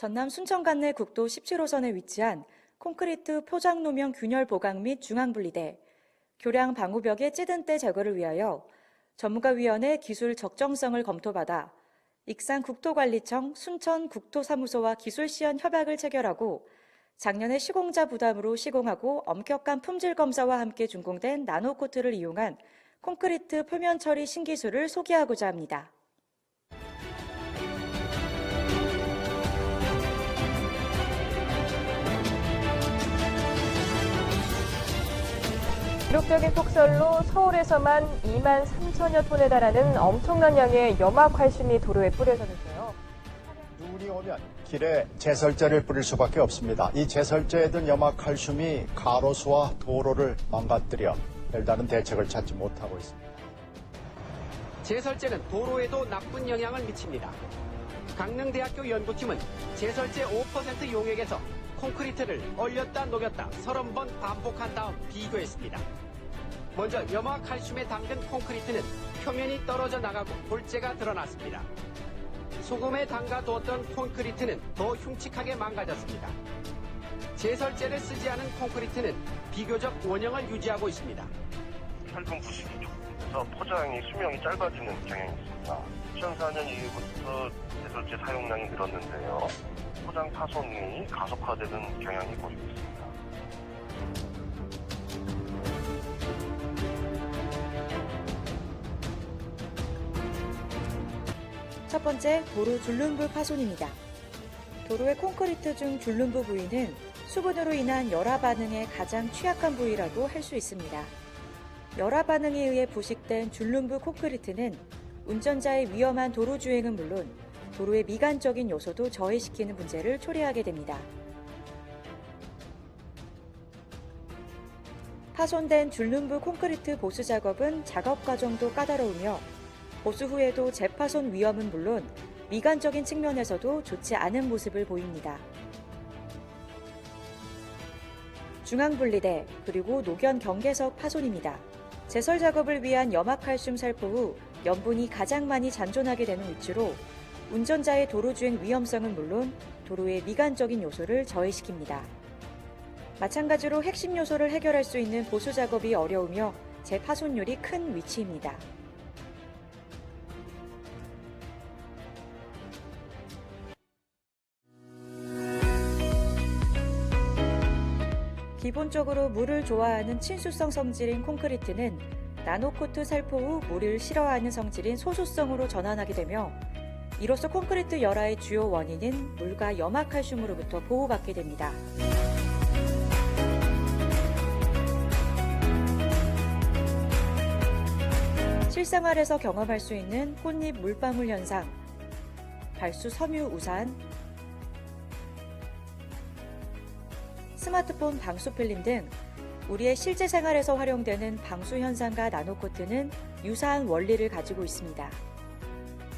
전남 순천 관내 국도 17호선에 위치한 콘크리트 포장로면 균열 보강 및 중앙분리대, 교량 방우벽의 찌든 때 제거를 위하여 전문가위원회 기술 적정성을 검토받아 익산국토관리청 순천국토사무소와 기술시연 협약을 체결하고 작년에 시공자 부담으로 시공하고 엄격한 품질 검사와 함께 준공된 나노코트를 이용한 콘크리트 표면 처리 신기술을 소개하고자 합니다. 기록적인 폭설로 서울에서만 2만 3천여 톤에 달하는 엄청난 양의 염화칼슘이 도로에 뿌려졌는데요. 눈이 오면 길에 제설제를 뿌릴 수밖에 없습니다. 이 제설제에 든 염화칼슘이 가로수와 도로를 망가뜨려 별다른 대책을 찾지 못하고 있습니다. 제설제는 도로에도 나쁜 영향을 미칩니다. 강릉대학교 연구팀은 제설제 5% 용액에서 콘크리트를 얼렸다 녹였다 30번 반복한 다음 비교했습니다. 먼저 염화칼슘에 담근 콘크리트는 표면이 떨어져 나가고 골재가 드러났습니다. 소금에 담가두었던 콘크리트는 더 흉측하게 망가졌습니다. 제설제를 쓰지 않은 콘크리트는 비교적 원형을 유지하고 있습니다. 살균 부식이 좋고서 포장이 수명이 짧아지는 경향이 있습니다. 2004년 이후부터 제설제 사용량이 늘었는데요. 포장 파손이 가속화되는 경향이 보이고 있습니다. 첫 번째, 도로 줄눈부 파손입니다. 도로의 콘크리트 중 줄눈부 부위는 수분으로 인한 열화 반응에 가장 취약한 부위라고 할 수 있습니다. 열화 반응에 의해 부식된 줄눈부 콘크리트는 운전자의 위험한 도로 주행은 물론 도로의 미관적인 요소도 저해시키는 문제를 초래하게 됩니다. 파손된 줄눈부 콘크리트 보수 작업은 작업 과정도 까다로우며 보수 후에도 재파손 위험은 물론 미관적인 측면에서도 좋지 않은 모습을 보입니다. 중앙분리대 그리고 노견 경계석 파손입니다. 제설 작업을 위한 염화칼슘 살포 후 염분이 가장 많이 잔존하게 되는 위치로 운전자의 도로주행 위험성은 물론 도로의 미관적인 요소를 저해시킵니다. 마찬가지로 핵심 요소를 해결할 수 있는 보수 작업이 어려우며 재파손률이 큰 위치입니다. 기본적으로 물을 좋아하는 친수성 성질인 콘크리트는 나노코트 살포 후 물을 싫어하는 성질인 소수성으로 전환하게 되며 이로써 콘크리트 열화의 주요 원인인 물과 염화칼슘으로부터 보호받게 됩니다. 실생활에서 경험할 수 있는 꽃잎 물방울 현상, 발수 섬유 우산, 스마트폰 방수 필름 등 우리의 실제 생활에서 활용되는 방수 현상과 나노코트는 유사한 원리를 가지고 있습니다.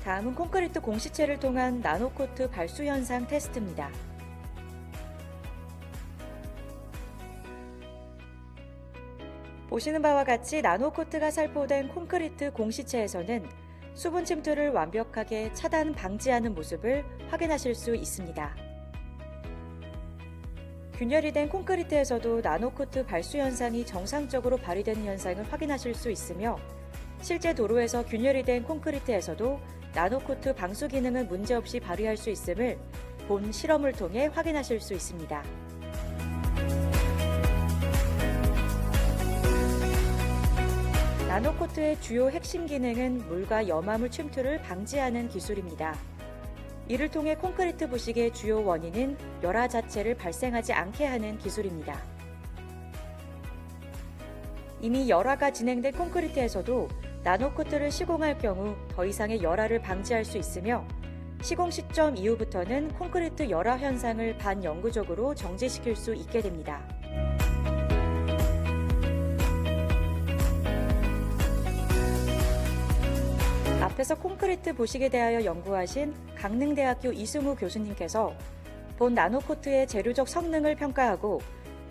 다음은 콘크리트 공시체를 통한 나노코트 발수 현상 테스트입니다. 보시는 바와 같이 나노코트가 살포된 콘크리트 공시체에서는 수분 침투를 완벽하게 차단 방지하는 모습을 확인하실 수 있습니다. 균열이 된 콘크리트에서도 나노코트 발수 현상이 정상적으로 발휘되는 현상을 확인하실 수 있으며 실제 도로에서 균열이 된 콘크리트에서도 나노코트 방수 기능은 문제없이 발휘할 수 있음을 본 실험을 통해 확인하실 수 있습니다. 나노코트의 주요 핵심 기능은 물과 염화물 침투를 방지하는 기술입니다. 이를 통해 콘크리트 부식의 주요 원인인 열화 자체를 발생하지 않게 하는 기술입니다. 이미 열화가 진행된 콘크리트에서도 나노코트를 시공할 경우 더 이상의 열화를 방지할 수 있으며 시공 시점 이후부터는 콘크리트 열화 현상을 반영구적으로 정지시킬 수 있게 됩니다. 앞에서 콘크리트 부식에 대하여 연구하신 강릉대학교 이승우 교수님께서 본 나노코트의 재료적 성능을 평가하고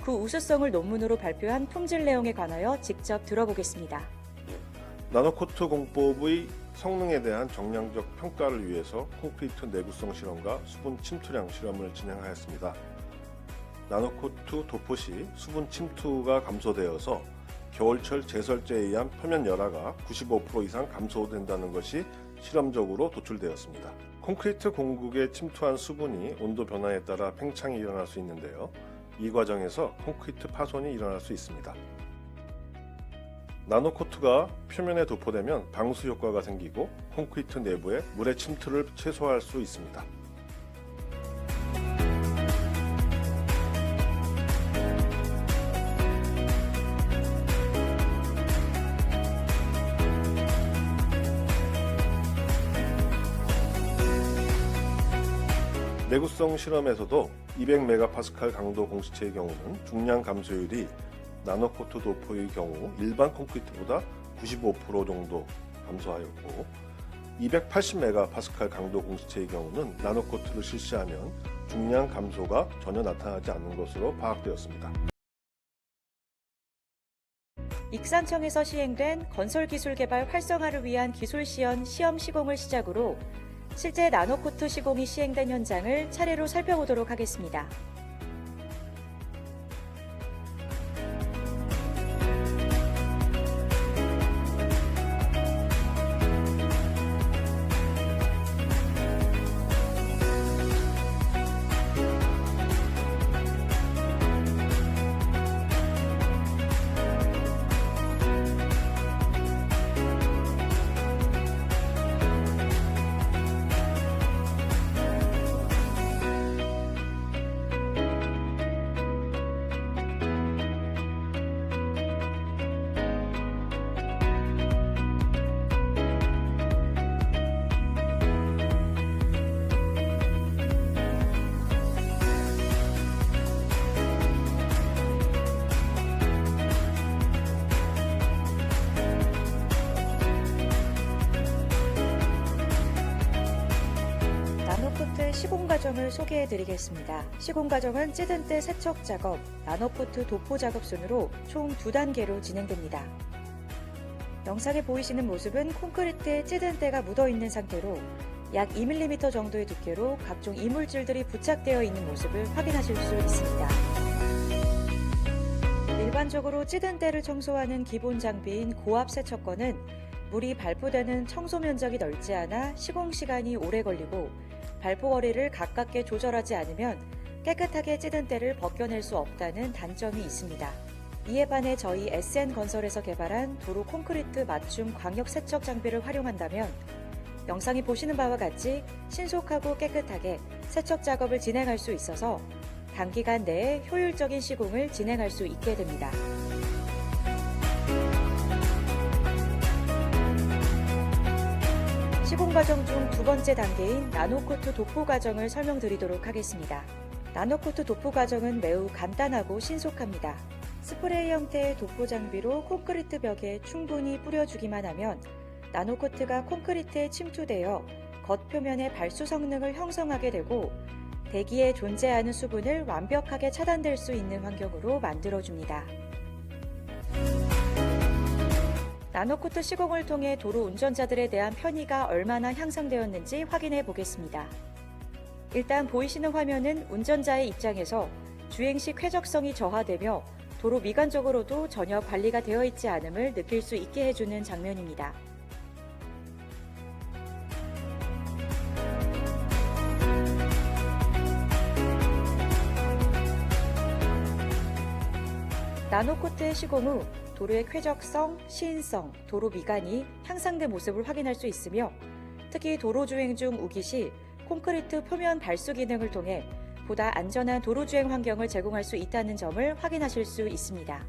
그 우수성을 논문으로 발표한 품질 내용에 관하여 직접 들어보겠습니다. 나노코트 공법의 성능에 대한 정량적 평가를 위해서 콘크리트 내구성 실험과 수분 침투량 실험을 진행하였습니다. 나노코트 도포 시 수분 침투가 감소되어서 겨울철 제설제에 의한 표면 열화가 95% 이상 감소된다는 것이 실험적으로 도출되었습니다. 콘크리트 공국에 침투한 수분이 온도 변화에 따라 팽창이 일어날 수 있는데요. 이 과정에서 콘크리트 파손이 일어날 수 있습니다. 나노코트가 표면에 도포되면 방수 효과가 생기고 콘크리트 내부에 물의 침투를 최소화할 수 있습니다. 내구성 실험에서도 200메가파스칼 강도 공시체의 경우는 중량 감소율이 나노코트 도포의 경우 일반 콘크리트보다 95% 정도 감소하였고 280메가파스칼 강도 공시체의 경우는 나노코트를 실시하면 중량 감소가 전혀 나타나지 않는 것으로 파악되었습니다. 익산청에서 시행된 건설기술 개발 활성화를 위한 기술시연 시험 시공을 시작으로 실제 나노코트 시공이 시행된 현장을 차례로 살펴보도록 하겠습니다. 나노코트 시공 과정을 소개해 드리겠습니다. 시공 과정은 찌든 때 세척 작업, 나노코트 도포 작업 순으로 총 2단계로 진행됩니다. 영상에 보이시는 모습은 콘크리트에 찌든 때가 묻어 있는 상태로 약 2mm 정도의 두께로 각종 이물질들이 부착되어 있는 모습을 확인하실 수 있습니다. 일반적으로 찌든 때를 청소하는 기본 장비인 고압 세척건은 물이 발포되는 청소 면적이 넓지 않아 시공 시간이 오래 걸리고 발포 거리를 가깝게 조절하지 않으면 깨끗하게 찌든 때를 벗겨낼 수 없다는 단점이 있습니다. 이에 반해 저희 SN건설에서 개발한 도로 콘크리트 맞춤 광역 세척 장비를 활용한다면 영상이 보시는 바와 같이 신속하고 깨끗하게 세척 작업을 진행할 수 있어서 단기간 내에 효율적인 시공을 진행할 수 있게 됩니다. 시공 과정 중 2번째 단계인 나노코트 도포 과정을 설명드리도록 하겠습니다. 나노코트 도포 과정은 매우 간단하고 신속합니다. 스프레이 형태의 도포 장비로 콘크리트 벽에 충분히 뿌려주기만 하면 나노코트가 콘크리트에 침투되어 겉표면의 발수 성능을 형성하게 되고 대기에 존재하는 수분을 완벽하게 차단될 수 있는 환경으로 만들어줍니다. 나노코트 시공을 통해 도로 운전자들에 대한 편의가 얼마나 향상되었는지 확인해 보겠습니다. 일단 보이시는 화면은 운전자의 입장에서 주행 시 쾌적성이 저하되며 도로 미관적으로도 전혀 관리가 되어 있지 않음을 느낄 수 있게 해주는 장면입니다. 나노코트의 시공 후 도로의 쾌적성, 시인성, 도로 미관이 향상된 모습을 확인할 수 있으며 특히 도로 주행 중 우기 시 콘크리트 표면 발수 기능을 통해 보다 안전한 도로 주행 환경을 제공할 수 있다는 점을 확인하실 수 있습니다.